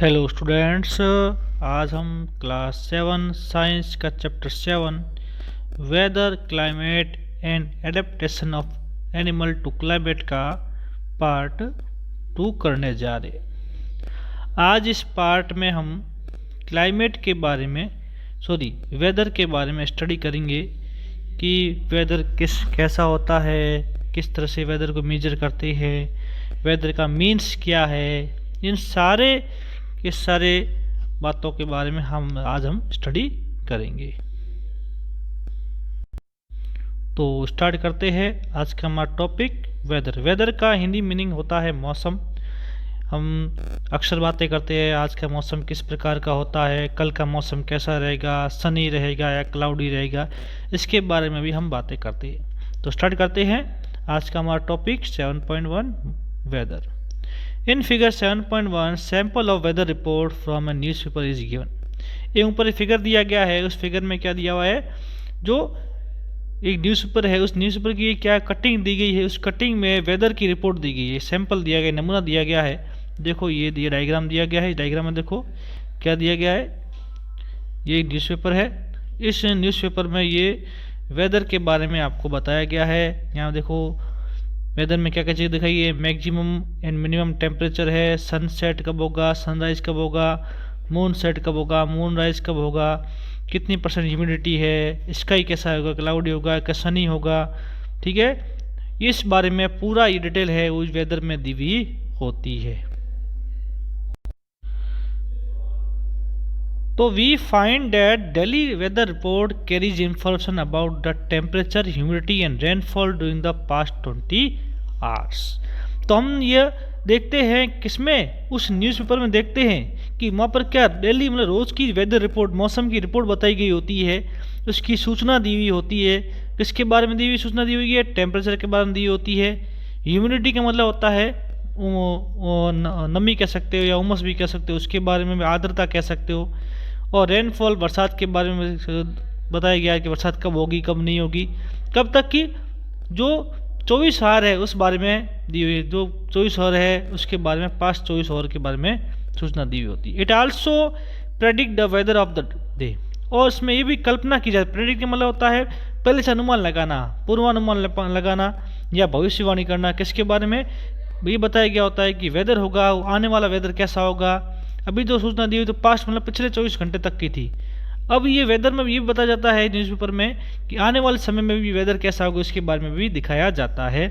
Hello students, आज हम class 7 science का chapter 7 weather climate and adaptation of animal to climate का part 2 करने जा रहे हैं। आज इस पार्ट में हम क्लाइमेट के बारे में वेदर के बारे में स्टडी करेंगे कि वेदर कैसा होता है, किस तरह से वेदर को मेजर करते हैं, वेदर का मीन्स क्या है, इन सारे बातों के बारे में आज हम स्टडी करेंगे। तो स्टार्ट करते हैं आज का हमारा टॉपिक वेदर। वेदर का हिंदी मीनिंग होता है मौसम। हम अक्सर बातें करते हैं आज का मौसम किस प्रकार का होता है, कल का मौसम कैसा रहेगा, सनी रहेगा या क्लाउडी रहेगा, इसके बारे में भी हम बातें करते हैं। तो स्टार्ट करते हैं आज का हमारा topic 7.1 weather. In figure 7.1 sample of weather report from a newspaper is given. ये ऊपर फिगर दिया गया है, उस फिगर में क्या दिया हुआ है, जो एक न्यूज़पेपर है उस न्यूज़पेपर की क्या कटिंग दी गई है, उस कटिंग में वेदर की रिपोर्ट दी गई है, सैंपल दिया गया, नमूना दिया गया है। देखो ये डायग्राम दिया गया है, डायग्राम में देखो क्या दिया गया है, ये एक न्यूज़पेपर है। इस न्यूज़पेपर में ये वेदर के बारे में आपको बताया गया है। यहाँ देखो वेदर में क्या क्या चीज़ दिखाई है, मैक्सिमम एंड मिनिमम टेम्परेचर है, सनसेट कब होगा, सनराइज कब होगा, मून सेट कब होगा, मून राइज कब होगा, कितनी % ह्यूमिडिटी है, स्काई कैसा होगा, क्लाउडी होगा क्या सनी होगा। ठीक है, इस बारे में पूरा ये डिटेल है उस वेदर में दी हुई होती है। तो we find that daily weather report carries information about the temperature, humidity and rainfall during the past 20 hours. तो हम ये देखते हैं किसमें, उस न्यूज़पेपर में देखते हैं कि वहाँ पर क्या डेली मतलब रोज़ की वेदर रिपोर्ट, मौसम की रिपोर्ट बताई गई होती है, उसकी सूचना दी हुई होती है। किसके बारे में दी हुई सूचना दी हुई है, टेम्परेचर के बारे में दी होती है। ह्यूमिडिटी का मतलब होता है नमी कह सकते हो या उमस भी कह सकते हो, उसके बारे में आर्द्रता कह सकते हो। और रेनफॉल बरसात के बारे में बताया गया है कि बरसात कब होगी कब नहीं होगी, कब तक की जो 24 आवर है उस बारे में दी हुई, जो 24 आवर है उसके बारे में, पास्ट 24 आवर के बारे में सूचना दी हुई होती है। It also predict the weather of the day. और इसमें ये भी कल्पना की जाए, प्रेडिक्ट का मतलब होता है पहले से अनुमान लगाना, पूर्वानुमान लगाना या भविष्यवाणी करना। किसके बारे में ये बताया गया होता है कि वेदर होगा, आने वाला वेदर कैसा होगा। अभी जो सूचना दी हुई तो पास्ट मतलब पिछले 24 घंटे तक की थी। अब ये वेदर में ये बताया जाता है न्यूज़पेपर में कि आने वाले समय में भी वेदर कैसा होगा, इसके बारे में भी दिखाया जाता है।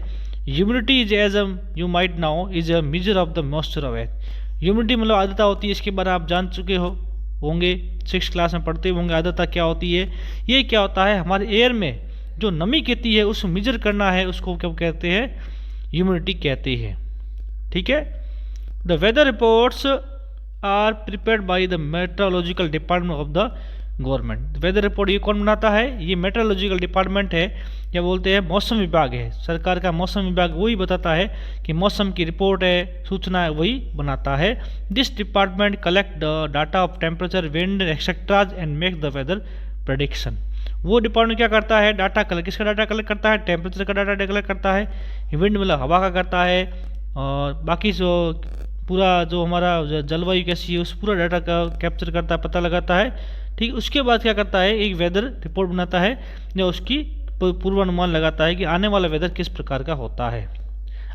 Humidity is as you might know is a measure of the moisture of air. Humidity मतलब आर्द्रता होती है, इसके बारे में आप जान चुके होंगे, 6th क्लास में पढ़ते होंगे आर्द्रता क्या होती है। ये क्या होता है, हमारे एयर में जो नमी कहती है उसको मेजर करना है, उसको क्या कहते हैं, ह्यूमिडिटी कहते हैं। ठीक है, the weather reports are prepared by the meteorological department of the government. Weather report ये कौन बनाता है, ये मेट्रोलॉजिकल डिपार्टमेंट है, या बोलते हैं मौसम विभाग है, सरकार का मौसम विभाग वही बताता है कि मौसम की रिपोर्ट है, सूचना है, वही बनाता है। This department collect the data of temperature, wind etcetera and make the weather prediction. वो डिपार्टमेंट क्या करता है, डाटा कलेक्ट, किसका डाटा कलेक्ट करता है, टेम्परेचर का डाटा कलेक्ट करता है, विंड मतलब हवा का करता है, और बाकी जो पूरा जो हमारा जलवायु कैसी है उस पूरा डाटा का कैप्चर करता है, पता लगाता है। ठीक, उसके बाद क्या करता है, एक वेदर रिपोर्ट बनाता है या उसकी पूर्वानुमान लगाता है कि आने वाला वेदर किस प्रकार का होता है।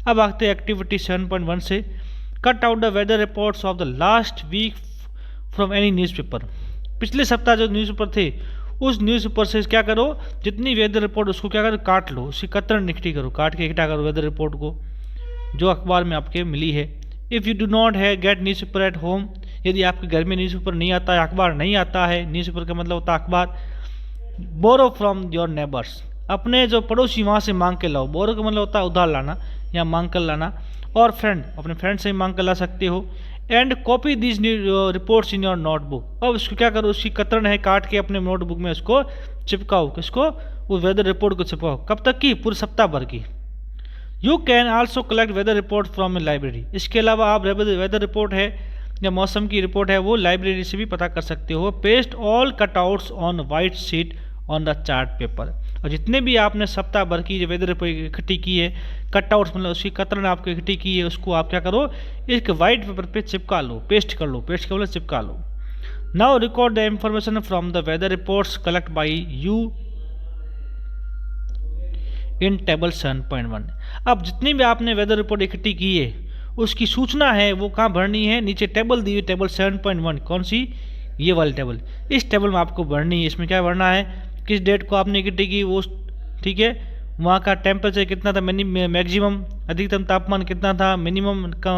अब आते हैं एक्टिविटी 7.1 से। Cut out the weather reports of the last week from any newspaper. पिछले सप्ताह जो न्यूज़पेपर थे उस न्यूज़पेपर से क्या करो, जितनी वेदर रिपोर्ट उसको क्या करो, काट लो, उसकी कतरन इकट्ठी करो, काट के इकट्ठा करो वेदर रिपोर्ट को जो अखबार में आपके मिली है। इफ़ यू डू नॉट है गेट न्यूज़पेपर एट होम, यदि आपके घर में न्यूज़पेपर नहीं आता है, अखबार नहीं आता है, न्यूज़पेपर का मतलब होता है अखबार। बोरो फ्रॉम योर नेबर्स, अपने जो पड़ोसी वहाँ से मांग के लाओ। बोरो का मतलब होता है उधार लाना या मांग कर लाना। और फ्रेंड, अपने फ्रेंड से मांग कर ला सकते हो। And copy this reports in your notebook. अब उसको क्या करो, उसकी कतरन है काट के अपने नोटबुक में उसको चिपकाओ, किसको, उस वेदर रिपोर्ट को चिपकाओ। कब तक की, पूरे सप्ताह भर की। You can also collect weather report from a library. इसके अलावा आप वेदर रिपोर्ट है या मौसम की रिपोर्ट है वो लाइब्रेरी से भी पता कर सकते हो। Paste all cutouts on white sheet on the chart paper. और जितने भी आपने सप्ताह भर की जो वेदर रिपोर्ट इकट्ठी की है, कटआउट्स मतलब उसकी कतरन आपको इकट्ठी की है, उसको आप क्या करो, एक वाइट पेपर पे चिपका लो, पेस्ट कर लो, पेस्ट कर लो, चिपका लो। Now record the information from the weather reports collect by you in table 7.1। अब जितनी भी आपने वेदर रिपोर्ट इकट्ठी की है उसकी सूचना है वो कहाँ भरनी है, नीचे टेबल दी हुई, टेबल 7.1। कौन सी, ये वाली टेबल। इस टेबल में आपको भरनी है। इसमें क्या भरना है, किस डेट को आपने इकट्ठी की वो, ठीक है, वहाँ का टेम्परेचर कितना था, मैक्सिमम अधिकतम तापमान कितना था, मिनिमम का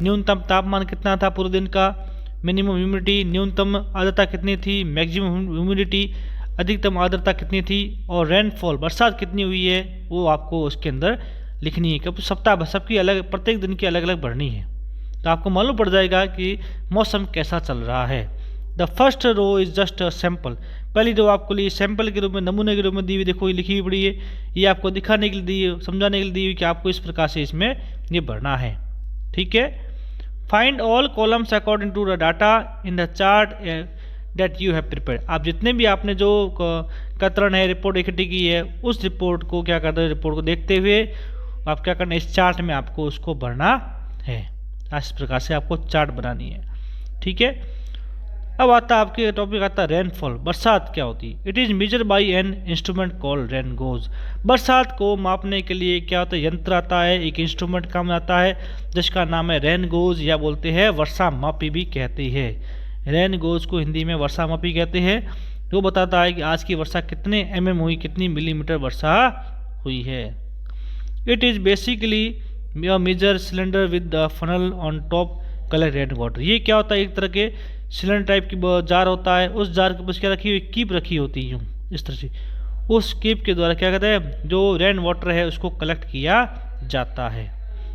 न्यूनतम तापमान कितना था पूरे दिन का, मिनिमम ह्यूमिडिटी, न्यूनतम आर्द्रता कितनी थी, मैक्सिमम ह्यूमिडिटी, अधिकतम आर्द्रता कितनी थी, और रेनफॉल बरसात कितनी हुई है वो आपको उसके अंदर लिखनी है। क्योंकि सप्ताह सबकी अलग, प्रत्येक दिन की अलग अलग भरनी है, तो आपको मालूम पड़ जाएगा कि मौसम कैसा चल रहा है। The first row is just a sample. पहली रो आपको लिए सैंपल के रूप में, नमूने के रूप में दी हुई, देखो ये लिखी हुई पड़ी है, ये आपको दिखाने के लिए दी है, समझाने के लिए दी हुई कि आपको इस प्रकार से इसमें ये भरना है। ठीक है, find all columns according to the data in the chart that you have prepared. आप जितने भी आपने जो कतरन है रिपोर्ट इकट्ठी की है, उस रिपोर्ट को क्या करना है, रिपोर्ट को देखते हुए आप क्या करना है, इस चार्ट में आपको उसको भरना है। इस प्रकार से आपको चार्ट बनानी है। ठीक है, अब आता है आपके टॉपिक आता है रेनफॉल, बरसात क्या होती है। It is measure by an instrument called rain gauge. बरसात को मापने के लिए क्या होता है, यंत्र आता है, एक इंस्ट्रूमेंट काम आता है जिसका नाम है रेन गोज, या बोलते हैं वर्षा मापी भी कहते हैं। रेन गोज को हिंदी में वर्षा मापी कहते हैं। वो बताता है कि आज की वर्षा कितने mm हुई, कितनी मिलीमीटर वर्षा हुई है। It is basically measure cylinder with the funnel on top collect rain water. ये क्या होता है, एक तरह के सिलेंडर टाइप की जार होता है, उस जार के पास क्या रखी हुई, कीप रखी होती है, यूँ इस तरह से। उस कीप के द्वारा क्या कहते हैं, जो रेन वाटर है उसको कलेक्ट किया जाता है,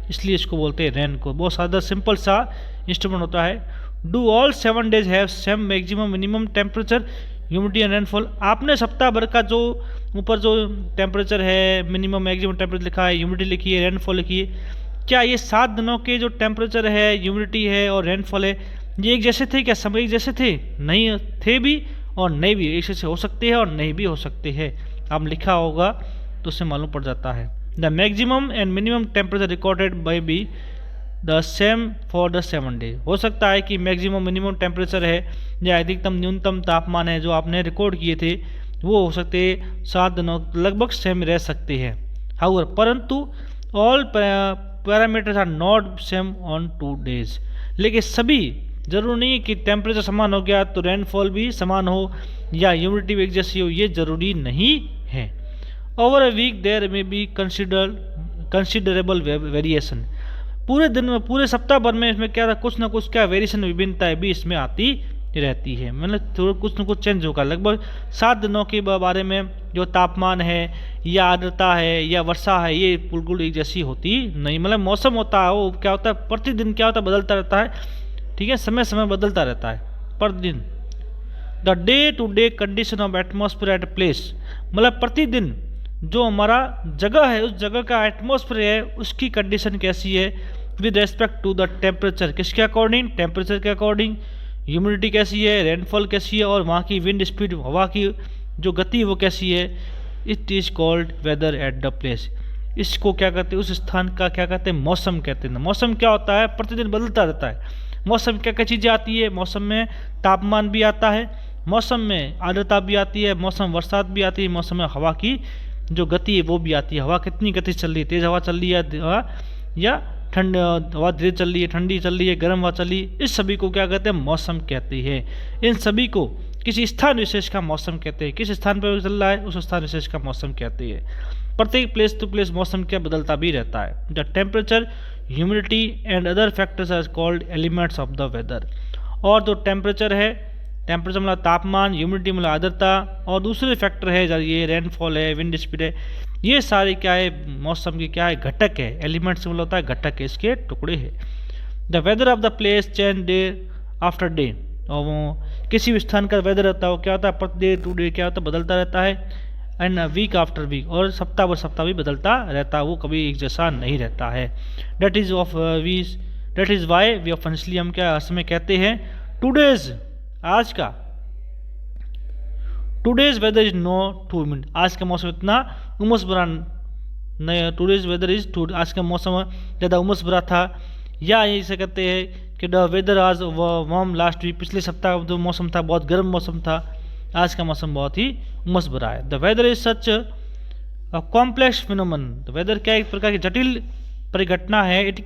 इसलिए इसको बोलते हैं रेन को। बहुत सादा सिंपल सा इंस्ट्रूमेंट होता है। Do all 7 days have same maximum minimum temperature humidity and rainfall. आपने सप्ताह भर का जो ऊपर जो टेम्परेचर है, मिनिमम मैक्सिमम टेम्परेचर लिखा है, ह्यूमिडिटी लिखी है, रेनफॉल लिखी है, क्या ये 7 दिनों के जो टेम्परेचर है, ह्यूमिडिटी है और रेनफॉल है, ये एक जैसे थे क्या, सब एक जैसे थे? नहीं थे भी और नहीं भी, एक जैसे हो सकते हैं और नहीं भी हो सकते हैं। आप लिखा होगा तो उससे मालूम पड़ जाता है। The maximum and minimum temperature recorded by be the same for the 7 day. हो सकता है कि मैक्सिमम मिनिमम टेम्परेचर है या अधिकतम न्यूनतम तापमान है जो आपने रिकॉर्ड किए थे वो हो सकते 7 दिनों लगभग सेम रह सकते हैं। हाउएवर, परंतु all parameters are not same on 2 days. लेकिन सभी जरूरी नहीं है कि टेम्परेचर समान हो गया तो रेनफॉल भी समान हो या ह्यूमिडिटी भी एक जैसी हो, ये जरूरी नहीं है। ओवर अ वीक देयर में बी कंसिडरेबल वेरिएशन। पूरे दिन में, पूरे सप्ताह भर में इसमें क्या कुछ ना कुछ क्या वेरिएशन, विभिन्नताएं भी इसमें आती रहती है, मतलब थोड़ा कुछ ना कुछ चेंज होगा। लगभग 7 दिनों के बारे में जो तापमान है या आर्द्रता है या वर्षा है, ये बिल्कुल एक जैसी होती नहीं। मतलब मौसम होता है वो क्या होता है, प्रतिदिन क्या होता है, बदलता रहता है। ठीक है, समय समय बदलता रहता है प्रतिदिन। The day to day condition of atmosphere at place, मतलब प्रतिदिन जो हमारा जगह है उस जगह का एटमॉस्फेयर है उसकी कंडीशन कैसी है with respect to the temperature. किसके अकॉर्डिंग, टेम्परेचर के अकॉर्डिंग। ह्यूमिडिटी कैसी है, रेनफॉल कैसी है, और वहाँ की विंड स्पीड, हवा की जो गति वो कैसी है। It is called weather at the place. इसको क्या कहते हैं, उस स्थान का क्या कहते हैं, मौसम कहते हैं। मौसम क्या होता है, प्रतिदिन बदलता रहता है। मौसम क्या क्या चीज़ें आती है, मौसम में तापमान भी आता है, मौसम में आर्द्रता भी आती है, मौसम बरसात भी आती है, मौसम में हवा की जो गति है वो भी आती है। हवा कितनी गति चल रही है, तेज़ हवा चल रही है या ठंड हवा धीरे चल रही है, ठंडी चल रही है, गर्म हवा चल रही है, इस सभी को क्या कहते हैं, मौसम कहते हैं। इन सभी को किसी स्थान विशेष का मौसम कहते हैं। किस स्थान पर चल रहा है उस स्थान विशेष का मौसम कहते हैं। प्रत्येक प्लेस टू प्लेस मौसम क्या बदलता भी रहता है। The temperature, humidity and other factors are called elements of the weather. और जो टेम्परेचर है, टेम्परेचर मतलब तापमान, ह्यूमिडिटी मतलब आर्द्रता, और दूसरे फैक्टर है ये रेनफॉल है, विंड स्पीड है, ये सारे क्या है, मौसम के क्या है, घटक है। एलिमेंट्स मतलब होता है घटक है, इसके टुकड़े हैं। The weather of the place change day after day. और वो किसी भी स्थान का वेदर रहता है वो क्या होता है, प्रति डे टू डे क्या होता है, बदलता रहता है। एंड वीक आफ्टर वीक, और सप्ताह व सप्ताह भी बदलता रहता है, वो कभी एक जैसा नहीं रहता है। That is why we often, इसलिए हम क्या समय कहते हैं टू डेज, आज का, today's weather is no to minute, आज का मौसम इतना उमस भरा नहीं, टूडेज वेदर इज टू, आज का मौसम ज़्यादा उमस भरा था। या इसे कहते हैं कि द वेदर आज वार्म लास्ट वीक, पिछले सप्ताह जो मौसम था बहुत गर्म मौसम था, आज का मौसम बहुत ही उमस भरा है। The weather is such a complex phenomenon, the weather क्या एक प्रकार की जटिल परिघटना है। It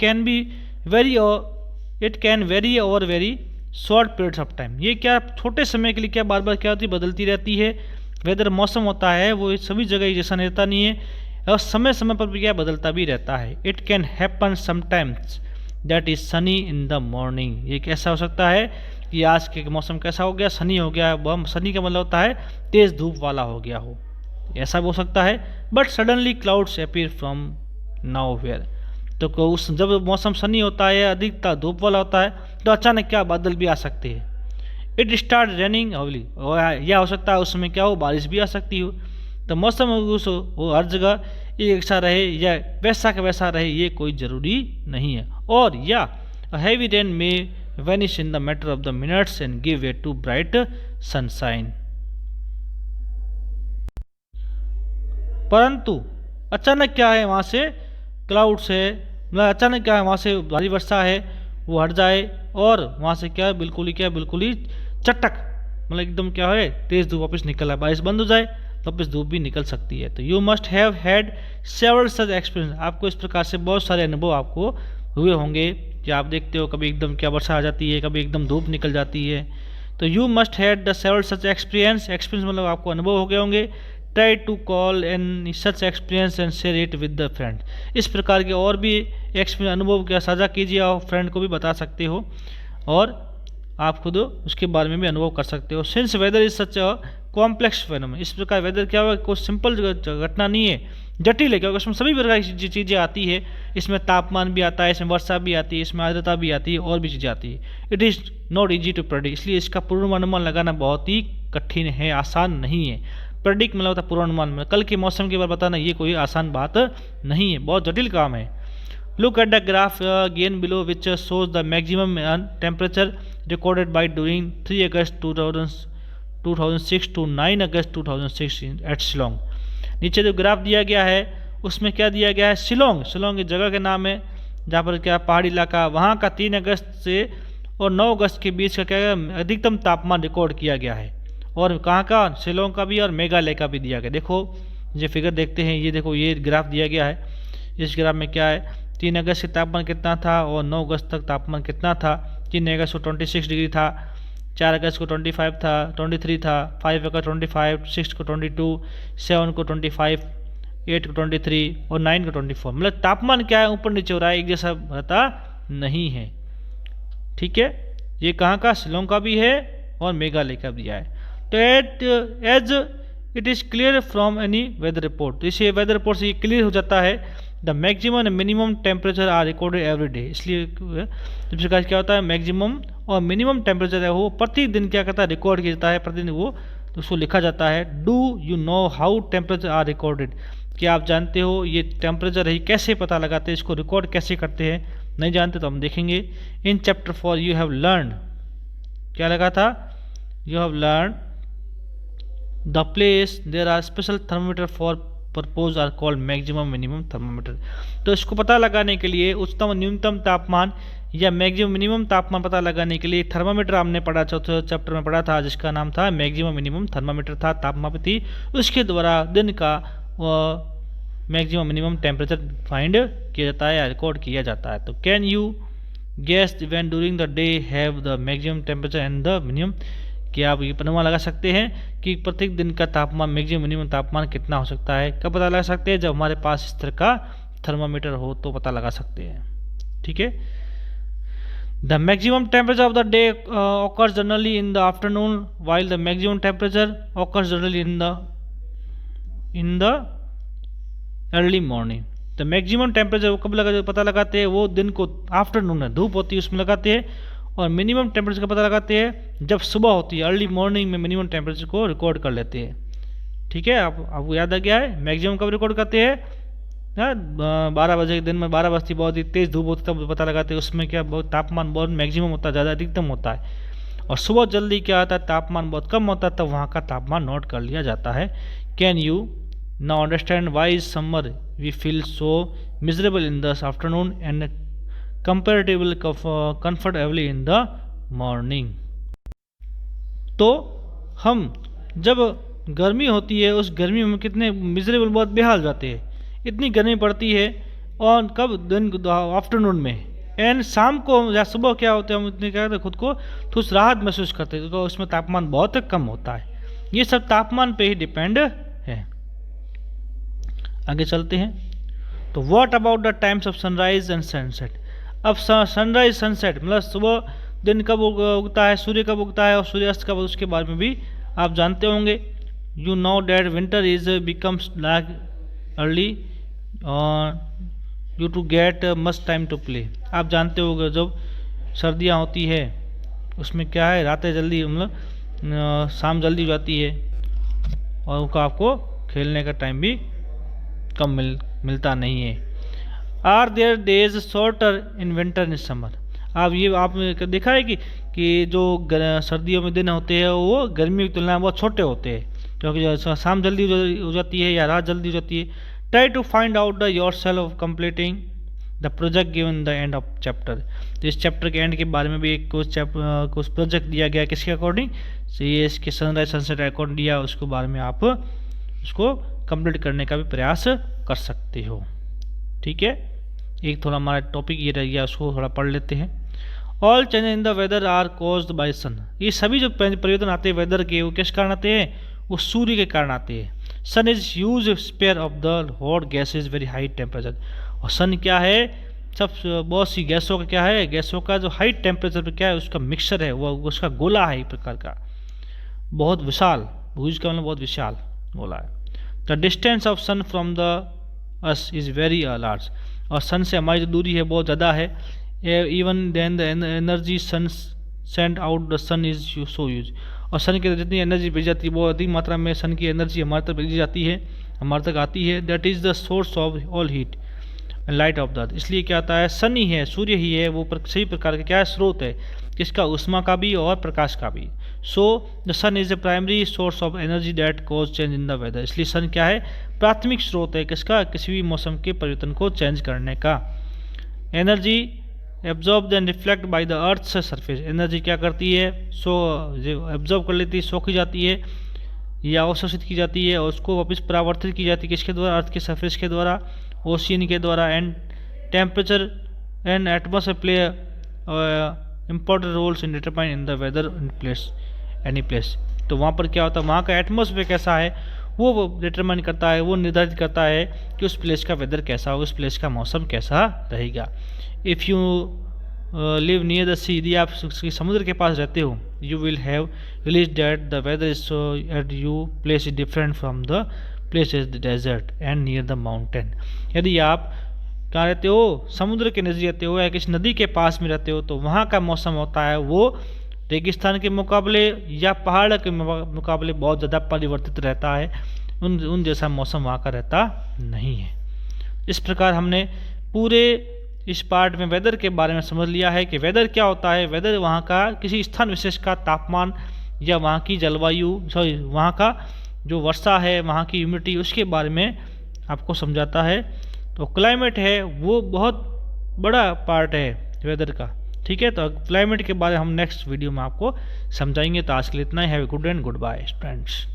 can vary over very short periods of time, ये क्या छोटे समय के लिए क्या बार बार क्या होती बदलती रहती है। वेदर मौसम होता है वो सभी जगह जैसा रहता नहीं है, और समय समय पर भी क्या बदलता भी रहता है। It can happen sometimes that is Sunny in the morning, ये कैसा हो सकता है कि आज के मौसम कैसा हो गया, सनी हो गया। सनी का मतलब होता है तेज धूप वाला हो गया हो, ऐसा भी हो सकता है। But suddenly clouds appear from nowhere, तो उस जब मौसम सनी होता है अधिकता धूप वाला होता है तो अचानक क्या बादल भी आ सकते हैं। इट स्टार्ट रेनिंग हवली, या हो सकता है उसमें क्या हो बारिश भी आ सकती हो। तो मौसम उस वो हर जगह एक सा रहे या वैसा का वैसा रहे ये कोई ज़रूरी नहीं है। और या heavy rain may vanish in the matter of the minutes and give way to bright sunshine, परंतु अचानक क्या है वहाँ से क्लाउड्स है, मतलब अचानक क्या है वहाँ से भारी वर्षा है वो हट जाए और वहाँ से क्या है बिल्कुल ही चटक, मतलब एकदम क्या है तेज धूप वापस निकल आए, बारिश बंद हो जाए वापस धूप भी निकल सकती है। तो you must have had several such experience, आपको इस प्रकार से बहुत सारे अनुभव आपको हुए होंगे कि आप देखते हो कभी एकदम क्या वर्षा आ जाती है, कभी एकदम धूप निकल जाती है। तो you must had the several such experience मतलब आपको अनुभव हो गए होंगे। Try to call an such experience and share it with the friend, इस प्रकार के और भी एक्सपीरियंस अनुभव क्या साझा कीजिए, और फ्रेंड को भी बता सकते हो और आप खुद उसके बारे में भी अनुभव कर सकते हो। Since weather is such a complex phenomenon, इस प्रकार वेदर क्या हुआ कोई सिंपल घटना नहीं है, जटिल है, क्योंकि उसमें सभी प्रकार की चीज़ें आती है। इसमें तापमान भी आता है, इसमें वर्षा भी आती है, इसमें आर्द्रता भी आती है और भी चीज़ें आती है। It is not easy to predict, इसलिए इसका पूर्वानुमान लगाना बहुत ही कठिन है, आसान नहीं है। प्रेडिक्ट मतलब होता है पूर्वानुमान में, कल के मौसम के बारे में बताना ये कोई आसान बात नहीं है, बहुत जटिल काम है। Look at the graph given below which shows the maximum temperature recorded by during 3 August 2006 to 9 August 2006 at Shillong. नीचे जो ग्राफ दिया गया है उसमें क्या दिया गया है, शिलोंग एक जगह के नाम है जहाँ पर क्या पहाड़ी इलाका, वहाँ का 3 अगस्त से और 9 अगस्त के बीच का क्या अधिकतम तापमान रिकॉर्ड किया गया है। और कहाँ का, शिलोंग का भी और मेघालय का भी दिया गया। देखो ये फिगर देखते हैं, ये देखो ये ग्राफ दिया गया है। इस ग्राफ में क्या है 3 अगस्त के तापमान कितना था और 9 अगस्त तक तापमान कितना था। 3 अगस्त को 26 डिग्री था, 4 अगस्त को 25 था, 23 था, 5 अगस्त 25, 6 को 22, 7 को 25, 8 को 23 और 9 को 24। मतलब तापमान क्या है ऊपर नीचे हो रहा है, एक जैसा रहता नहीं है। ठीक है, ये कहाँ का, शिलोंग का भी है और मेघालय का भी दिया है। तो as it is clear from any weather report, तो इसे वेदर रिपोर्ट से ये क्लियर हो जाता है the maximum and minimum temperature are recorded every day. इसलिए इस प्रकार क्या होता है मैक्सिमम और मिनिमम टेम्परेचर है वो प्रतिदिन क्या करता है रिकॉर्ड किया जाता है, प्रतिदिन वो तो उसको लिखा जाता है। Do you know how temperature are recorded, क्या आप जानते हो ये टेम्परेचर है कैसे पता लगाते हैं, इसको रिकॉर्ड कैसे करते हैं, नहीं जानते तो हम देखेंगे। In chapter 4 you have learn, क्या लगा था, you have learn the place there are special thermometer for purpose are called maximum minimum thermometer. तो इसको पता लगाने के लिए उच्चतम न्यूनतम तापमान या मैक्सिमम मिनिमम तापमान पता लगाने के लिए थर्मामीटर हमने पढ़ा, चौथे चैप्टर में पढ़ा था, जिसका नाम था मैक्सिमम मिनिमम थर्मामीटर था, तापमापी, उसके द्वारा दिन का मैक्सिमम मिनिमम टेम्परेचर फाइंड किया जाता है या रिकॉर्ड किया जाता है। तो can you guess when during the day have the maximum temperature and the minimum, क्या आप ये अनुमान लगा सकते हैं कि प्रत्येक दिन का तापमान मैक्सिमम मिनिमम तापमान कितना हो सकता है, कब पता लगा सकते हैं, जब हमारे पास इस तरह का थर्मामीटर हो तो पता लगा सकते हैं। ठीक है, the maximum temperature of the day occurs generally in the afternoon while the maximum temperature occurs generally in the early morning. तो मैक्सिमम टेम्परेचर वो कब पता लगाते हैं, वो दिन को आफ्टरनून है धूप होती है उसमें लगाते हैं, और मिनिमम टेम्परेचर का पता लगाते हैं जब सुबह होती है, अर्ली मॉर्निंग में मिनिमम टेम्परेचर को रिकॉर्ड कर लेते हैं। ठीक है, आपको याद आ गया है मैक्सिमम कब रिकॉर्ड करते हैं, 12 बजे, दिन में 12 बजती बहुत ही तेज़ धूप होती है तब पता लगाते हैं, उसमें क्या बहुत तापमान बहुत मैक्सिमम होता है, ज़्यादा अधिकतम होता है। और सुबह जल्दी क्या आता है, तापमान बहुत कम होता है, तब वहाँ का तापमान नोट कर लिया जाता है। Can you now understand why is summer we feel so miserable in the afternoon and comparatively comfortably in the morning. तो हम जब गर्मी होती है उस गर्मी में कितने मिजरेबल, बहुत बेहाल जाते हैं, इतनी गर्मी पड़ती है। और कब, दिन आफ्टरनून में, एंड शाम को या सुबह क्या होता है, हम इतने क्या करते खुद को कुछ राहत महसूस करते हैं, तो उसमें तापमान बहुत कम होता है। ये सब तापमान पे ही डिपेंड है। आगे चलते हैं। तो what about the times of sunrise and sunset. अब सनराइज सनसेट मतलब सुबह दिन कब उगता है, सूर्य कब उगता है और सूर्यास्त कब, उसके बारे में भी आप जानते होंगे। You know that winter is becomes like early you to get must time to play. आप जानते होंगे जब सर्दियाँ होती है उसमें क्या है, रातें जल्दी मतलब शाम जल्दी हो जाती है और उनका आपको खेलने का टाइम भी कम मिलता नहीं है। Are there days shorter in winter in summer. आप ये आपने देखा है कि जो सर्दियों में दिन होते हैं वो गर्मी की तुलना में बहुत छोटे होते हैं, क्योंकि शाम जल्दी हो जाती है या रात जल्दी हो जाती है। Try to find out the yourself of completing the project given the end of chapter. तो इस चैप्टर के एंड के बारे में भी एक कुछ प्रोजेक्ट दिया गया, किसके अकॉर्डिंग, ये इसके सनराइज सनसेट अकॉर्डिंग दिया, उसके बारे में आप उसको कंप्लीट करने का भी प्रयास कर सकते हो। ठीक है, एक थोड़ा हमारा टॉपिक ये रह गया, उसको थोड़ा पढ़ लेते हैं। All change in the weather are caused by sun. ये सभी जो परिवर्तन आते हैं वेदर के, वो किस कारण आते हैं, वो सूर्य के कारण आते हैं। Sun is huge sphere of the hot gases very high temperature. और सन क्या है, सब बहुत सी गैसों का क्या है, गैसों का जो हाई टेम्परेचर पे क्या है उसका मिक्सचर है, वो उसका गोला है एक प्रकार का, बहुत विशाल, भुज का मतलब बहुत विशाल गोला है। The distance of sun from the us is very large. और सन से हमारी जो दूरी है बहुत ज़्यादा है। Even then the energy sun send out the sun is so use. और सन की जितनी एनर्जी भेजी जाती है वो अधिक मात्रा में सन की एनर्जी हमारे तक भेजी जाती है, हमारे तक आती है। That is the source of all heat and light of the. इसलिए क्या आता है, सन ही है, सूर्य ही है, वो सही प्रकार का क्या है, स्रोत है, किसका, उष्मा का भी और प्रकाश का भी। So the sun is the primary source of energy that cause change in the weather. इसलिए सन क्या है, प्राथमिक स्रोत है किसका, किसी भी मौसम के परिवर्तन को चेंज करने का। Energy absorb and reflect by the earth surface. Energy क्या करती है, एब्जॉर्ब कर लेती है, सोखी जाती है या अवशोषित की जाती है और उसको वापस परावर्तित की जाती है, किसके द्वारा, अर्थ के सरफेस के द्वारा, ओशियन के द्वारा। And temperature and atmosphere play important roles in determine in the weather in place any place. तो वहाँ पर क्या होता है, वहाँ का एटमॉस्फेयर कैसा है वो डिटरमाइन करता है, वो निर्धारित करता है कि उस प्लेस का वेदर कैसा हो, उस प्लेस का मौसम कैसा रहेगा। If you live near the sea, यदि आप समुद्र के पास रहते हो, you will have realise that the weather is so at you place is different from the place is the desert and near the mountain. यदि आप कहाँ रहते हो, समुद्र के नज़दीक रहते हो या किसी नदी के पास में रहते हो, तो वहाँ का मौसम होता है वो रेगिस्तान के मुकाबले या पहाड़ के मुकाबले बहुत ज़्यादा परिवर्तित रहता है, उन जैसा मौसम वहाँ का रहता नहीं है। इस प्रकार हमने पूरे इस पार्ट में वेदर के बारे में समझ लिया है कि वेदर क्या होता है। वेदर वहाँ का किसी स्थान विशेष का तापमान या वहाँ की जलवायु, वहाँ का जो वर्षा है, वहाँ की ह्यूमिडिटी, उसके बारे में आपको समझाता है। तो क्लाइमेट है वो बहुत बड़ा पार्ट है वेदर का। ठीक है, तो क्लाइमेट के बारे में हम नेक्स्ट वीडियो में आपको समझाएंगे। तो आज के लिए इतना ही। Have a good and good bye friends.